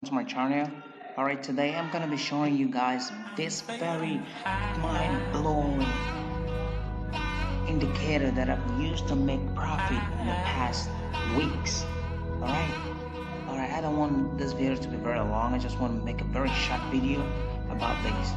to my channel. Alright, today I'm gonna be showing you guys this very mind-blowing indicator that I've used to make profit in the past weeks. Alright, I don't want this video to be very long. I just want to make a very short video about this.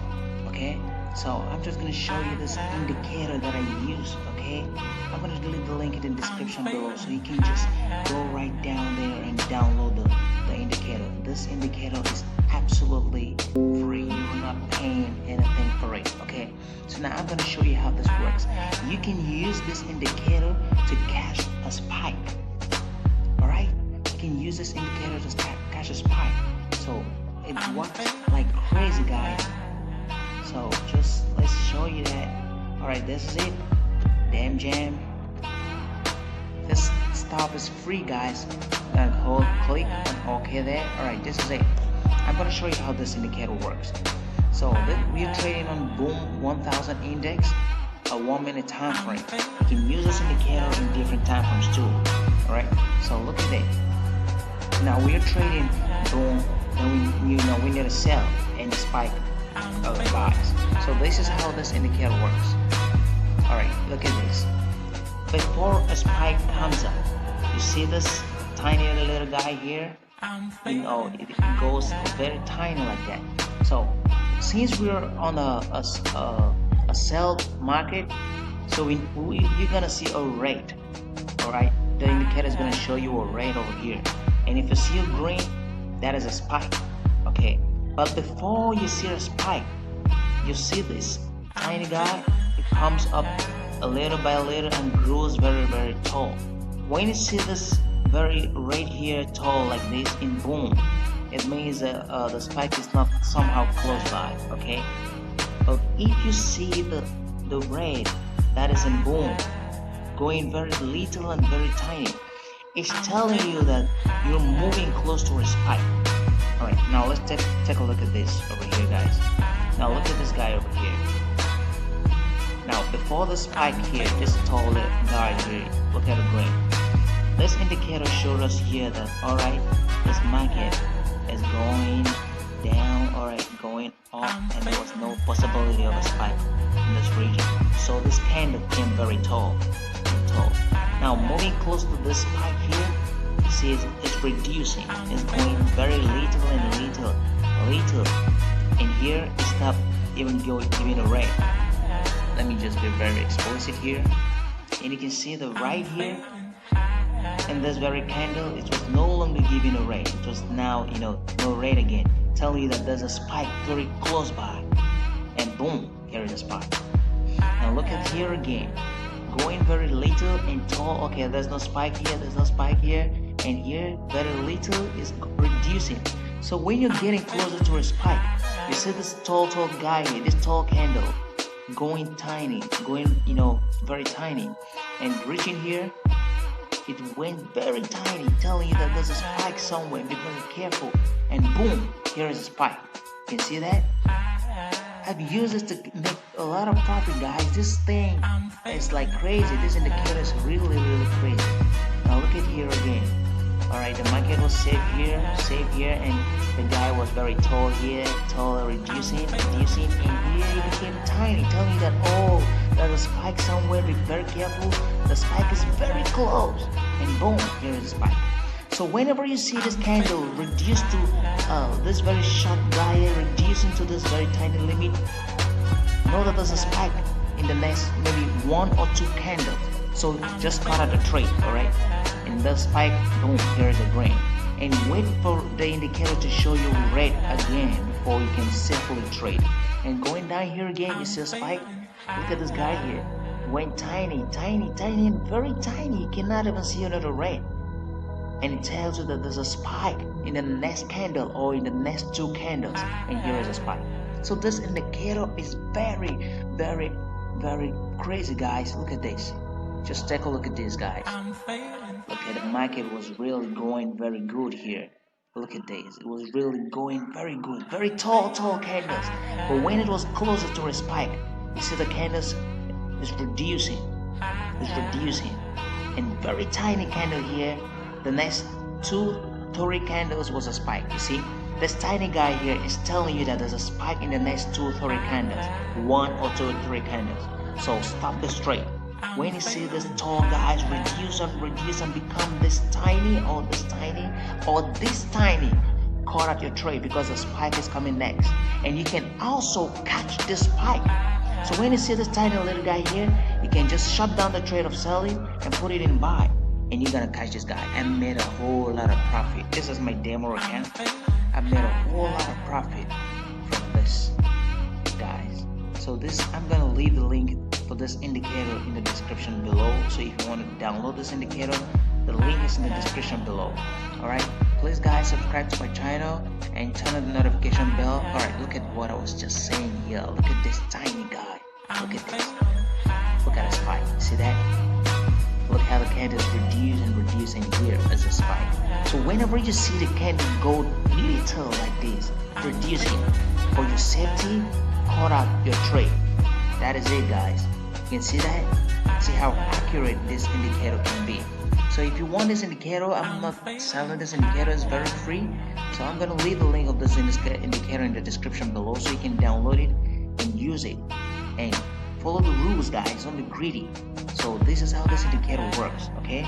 Okay, so I'm just gonna show you this indicator that I use. Okay, I'm gonna leave the link in the description below so you can just go right down there and download the indicator. This indicator is absolutely free. You're not paying anything for it. Okay, so now I'm gonna show you how this works. You can use this indicator to catch a spike. Alright, you can use this indicator to catch a spike. So it works like crazy, guys. So just let's show you that. Alright, this is it. Damn jam. This stop is free, guys. And click on OK there. Alright, this is it. I'm gonna show you how this indicator works. So we are trading on Boom 1000 index, a 1 minute time frame. You can use this indicator in different time frames too. Alright, so look at it. Now we are trading Boom, and we need to sell and the spike of buys. So this is how this indicator works. Alright, look at this. Before a spike comes up, you see this tiny little guy here? It goes very tiny like that. So since we're on a sell market, so you're gonna see a rate. Alright, the indicator is gonna show you a rate over here, and if you see a green, that is a spike. Okay, but before you see a spike, you see this tiny guy. It comes up a little by little and grows very tall. When you see this very right here tall like this in Boom, it means that the spike is not somehow close by. Okay, but if you see the red that is in Boom going very little and very tiny, it's telling you that you're moving close to a spike. Alright, now let's take a look at this over here, guys. Now look at this guy over here. Now before the spike here, this tall guy here, look at the green. This indicator showed us here that alright, this market is going down, alright, going up, and there was no possibility of a spike in this region. So this candle came very tall. Now moving close to this spike here, you see it's reducing. It's going very little and little. And here it stopped even giving a rate. Let me just be very explicit here. And you can see the right here, and this very candle, it was no longer giving a rate. It was now, no rate again, telling you that there's a spike very close by. And boom, here is a spike. Now look at here again, going very little and tall. Okay, there's no spike here, there's no spike here, and here very little is reducing. So when you're getting closer to a spike, you see this tall guy here, this tall candle going tiny, going very tiny, and reaching here, it went very tiny, telling you that there's a spike somewhere. Be very careful. And boom, here is a spike. Can you see that? I've used this to make a lot of profit, guys. This thing is like crazy. This indicator is really crazy. Now look at here again. Alright, the market was safe here, and the guy was very tall here, reducing, and here it became tiny, telling you that there's a spike somewhere. Be very careful. The spike is very close, and boom, here is a spike. So whenever you see this candle reduce to this very short guy reducing to this very tiny limit, know that there's a spike in the next maybe 1 or 2 candles. So just cut out the trade, alright? And the spike, boom, here is a green. And wait for the indicator to show you red again before you can safely trade. And going down here again, you see a spike. Look at this guy here. Went tiny, and very tiny. You cannot even see another red. And it tells you that there's a spike in the next candle or in the next 2 candles. And here is a spike. So this indicator is very crazy, guys. Look at this. Just take a look at this, guys. Look at the market was really going very good here. Look at this. It was really going very good. Very tall candles. But when it was closer to a spike, you see the candles is reducing. And very tiny candle here. The next 2 Tory candles was a spike. You see, This tiny guy here is telling you that there's a spike in the next 2 or 3 candles, 1 or 2 or 3 candles. So stop this trade. When you see this tall guys reduce and become this tiny or this tiny or this tiny, call out your trade because the spike is coming next. And you can also catch this spike. So when you see this tiny little guy here, you can just shut down the trade of selling and put it in buy. And you're gonna catch this guy. I made a whole lot of profit. This is my demo account. I made a whole lot of profit from this, guys. So I'm gonna leave the link for this indicator in the description below. So if you want to download this indicator, the link is in the description below. Alright, please guys subscribe to my channel and turn on the notification bell. Alright, look at what I was just saying here. Look at this tiny guy. Look at this. Look at the spike. See that? Look how the candle is reducing here as a spike. So whenever you see the candle go little like this, reducing, for your safety, call out your trade. That is it, guys. You can see that? See how accurate this indicator can be. So if you want this indicator, I'm not selling this indicator, it's very free. So I'm gonna leave the link of this indicator in the description below so you can download it and use it. And follow the rules, guys, don't be greedy. So this is how this indicator works, okay?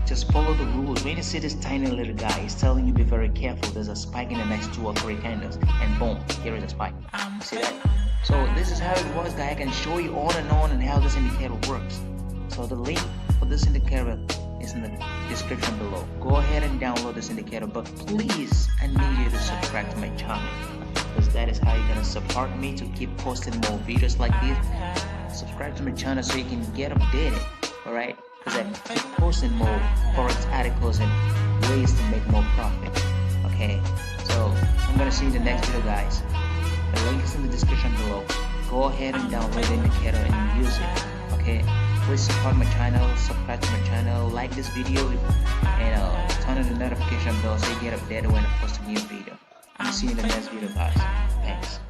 Just follow the rules. When you see this tiny little guy, he's telling you be very careful. There's a spike in the next 2 or 3 candles, and boom, here is a spike. See that? So this is how it works, guys. I can show you on and how this indicator works. So the link for this indicator is in the description below. Go ahead and download this indicator, but please, I need you to subscribe to my channel, because that is how you're gonna support me to keep posting more videos like this. Subscribe to my channel so you can get updated, alright? Because I keep posting more forex articles and ways to make more profit. Okay, so I'm gonna see you in the next video, guys. The link is in the description below. Go ahead and download the indicator and use it. Okay, please support my channel, subscribe to my channel, like this video, and turn on the notification bell so you get updated when I post a new video. I'll see you in the next video, guys. Thanks.